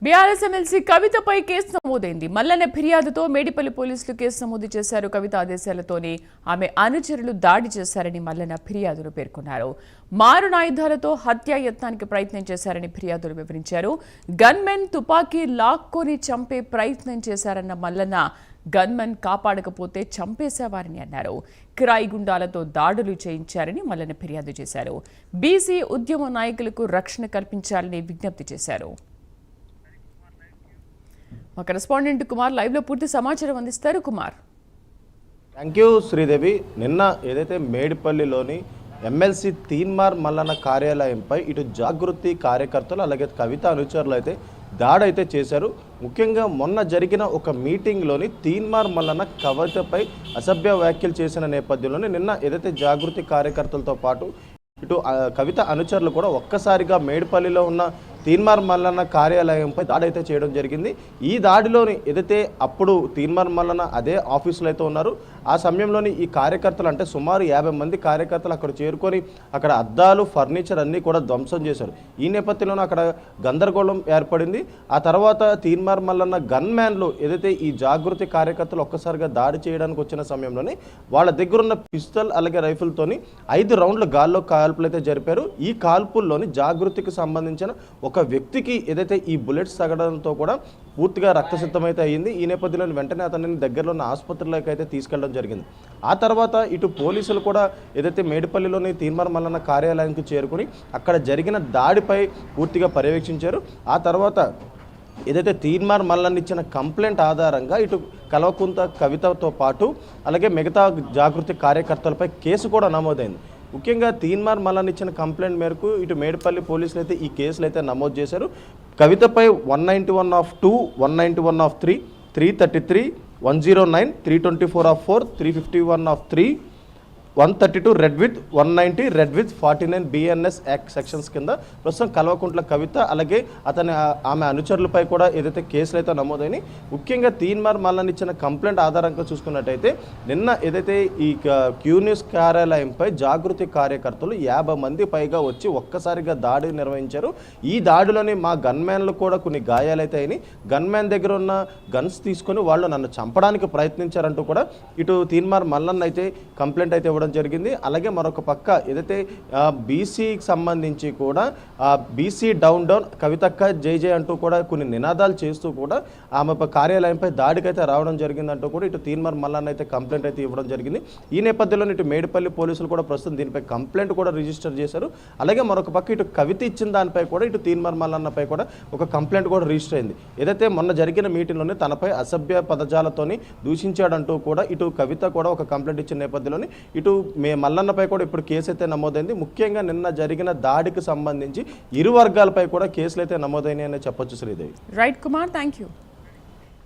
BRS MLC కవితపై case నమోదైంది. మల్లన్న ఫిర్యాదుతో మేడిపల్లి పోలీసులు కేసు నమోదు చేశారు. కవిత ఆదేశాలతోనే ఆమె అనుచరులు దాడి చేశారని మల్లన్న ఫిర్యాదులు పేర్కొన్నారు. మారణాయుధాలతో హత్యాయత్నానికి ప్రయత్నం చేశారని ఫిర్యాదులు వివరించారు. గన్మెన్ తుపాకీ లాక్కొని చంపే ప్రయత్నం చేశారన్న మల్లన్న గన్మెన్ కాపాడకపోతే చంపేసేవారని అన్నారు. కిరాయి గుండాలతో దాడులు చేయించారని మల్లన్న ఫిర్యాదు చేశారు. బీసీ ఉద్యమ నాయకులకు రక్షణ కల్పించాలని విజ్ఞప్తి చేశారు. మా కరెస్పాండెంట్ కుమార్ లైవ్ లో పూర్తి సమాచారం అందిస్తారు. Kumar, thank you Sridevi. నిన్న ఏదైతే మేడిపల్లిలోని ఎమ్మెల్సీ తీన్మార్ మల్లన్న కార్యాలయంపై ఇటు జాగృతి కార్యకర్తలు అలాగే కవిత అనుచరులు అయితే దాడి అయితే చేశారు. ముఖ్యంగా మొన్న జరిగిన ఒక మీటింగ్లోని తీన్మార్ మల్లన్న కవితపై అసభ్య వ్యాఖ్యలు చేసిన నేపథ్యంలోనే నిన్న ఏదైతే జాగృతి కార్యకర్తలతో పాటు ఇటు కవిత అనుచరులు కూడా ఒక్కసారిగా మేడిపల్లిలో ఉన్న తీన్మార్ మల్లన్న కార్యాలయంపై దాడి అయితే చేయడం జరిగింది. ఈ దాడిలోని ఏదైతే అప్పుడు తీన్మార్ మల్లన్న అదే ఆఫీసులో అయితే ఉన్నారు. ఆ సమయంలోని ఈ కార్యకర్తలు అంటే సుమారు 50 మంది కార్యకర్తలు అక్కడ చేరుకొని అక్కడ అద్దాలు ఫర్నిచర్ అన్నీ కూడా ధ్వంసం చేశారు. ఈ నేపథ్యంలోనే అక్కడ గందరగోళం ఏర్పడింది. ఆ తర్వాత తీన్మార్ మల్లన్న గన్ మ్యాన్లు ఏదైతే ఈ జాగృతి కార్యకర్తలు ఒక్కసారిగా దాడి చేయడానికి వచ్చిన సమయంలోనే వాళ్ళ దగ్గర ఉన్న పిస్టల్ అలాగే రైఫిల్తోని 5 రౌండ్ల గాల్లో కాల్పులు అయితే జరిపారు. ఈ కాల్పుల్లోని జాగృతికి సంబంధించిన ఒక వ్యక్తికి ఏదైతే ఈ బుల్లెట్స్ తగడంతో కూడా పూర్తిగా రక్తసిద్ధమైతే అయ్యింది. ఈ నేపథ్యంలో వెంటనే అతనిని దగ్గరలో ఉన్న ఆసుపత్రిలోకి అయితే తీసుకెళ్లడం జరిగింది. ఆ తర్వాత ఇటు పోలీసులు కూడా ఏదైతే మేడిపల్లిలోని తీన్మార్ మల్లన్న కార్యాలయానికి చేరుకుని అక్కడ జరిగిన దాడిపై పూర్తిగా పర్యవేక్షించారు. ఆ తర్వాత ఏదైతే తీన్మార్ మల్లన్న ఇచ్చిన కంప్లైంట్ ఆధారంగా ఇటు కల్వకుంట్ల కవితతో పాటు అలాగే మిగతా జాగృతి కార్యకర్తలపై కేసు కూడా నమోదైంది. ముఖ్యంగా తీన్మార్ మల్లన్న ఇచ్చిన కంప్లైంట్ మేరకు ఇటు మేడిపల్లి పోలీసులు అయితే ఈ కేసులు అయితే నమోదు చేశారు. కవితపై 191(2), 191(3), 333, 109, 324(4), 351(3), 132 red with 190 red with 49 BNS act sections కింద ప్రస్తుతం కల్వకుంట్ల కవిత అలాగే ఆమె అనుచరులపై కూడా ఏదైతే కేసులు అయితే నమోదైనాయి. ముఖ్యంగా తీన్మార్ మల్లన్న ఇచ్చిన కంప్లైంట్ ఆధారంగా చూసుకున్నట్టయితే నిన్న ఏదైతే ఈ క్యూ న్యూస్ కార్యాలయంపై జాగృతి కార్యకర్తలు 50 మంది పైగా వచ్చి ఒక్కసారిగా దాడి నిర్వహించారు. ఈ దాడిలోని మా గన్మ్యాన్లు కూడా కొన్ని గాయాలైతే అయినాయి. గన్మ్యాన్ దగ్గర ఉన్న గన్స్ తీసుకొని వాళ్ళు నన్ను చంపడానికి ప్రయత్నించారంటూ కూడా ఇటు తీన్మార్ మల్లన్న అయితే కంప్లైంట్ అయితే జరిగింది. అలాగే మరొక పక్క ఏదైతే బీసీకి సంబంధించి కూడా బీసీ డౌన్ కవితక్క జై అంటూ కూడా కొన్ని నినాదాలు చేస్తూ కూడా ఆమె కార్యాలయంపై దాడికైతే రావడం జరిగిందంటూ కూడా ఇటు తీన్మార్ మల్లన్న అయితే కంప్లైంట్ అయితే ఇవ్వడం జరిగింది. ఈ నేపథ్యంలో ఇటు మేడిపల్లి పోలీసులు కూడా ప్రస్తుతం దీనిపై కంప్లైంట్ కూడా రిజిస్టర్ చేశారు. అలాగే మరొక పక్క ఇటు కవిత ఇచ్చిన దానిపై కూడా ఇటు తీన్మార్ మల్లన్నపై కూడా ఒక కంప్లైంట్ కూడా రిజిస్టర్ అయింది. ఏదైతే మొన్న జరిగిన మీటింగ్లోనే తనపై అసభ్య పదజాలతోని దూషించాడంటూ కూడా ఇటు కవిత కూడా ఒక కంప్లైంట్ ఇచ్చిన నేపథ్యంలోని ఇటు మల్లన్నపై కూడా ఇప్పుడు కేసు అయితే నమోదైంది. ముఖ్యంగా నిన్న జరిగిన దాడికి సంబంధించి ఇరు వర్గాలపై కూడా కేసులు అయితే నమోదైనాయని చెప్పొచ్చు Sridevi. Right Kumar, thank you.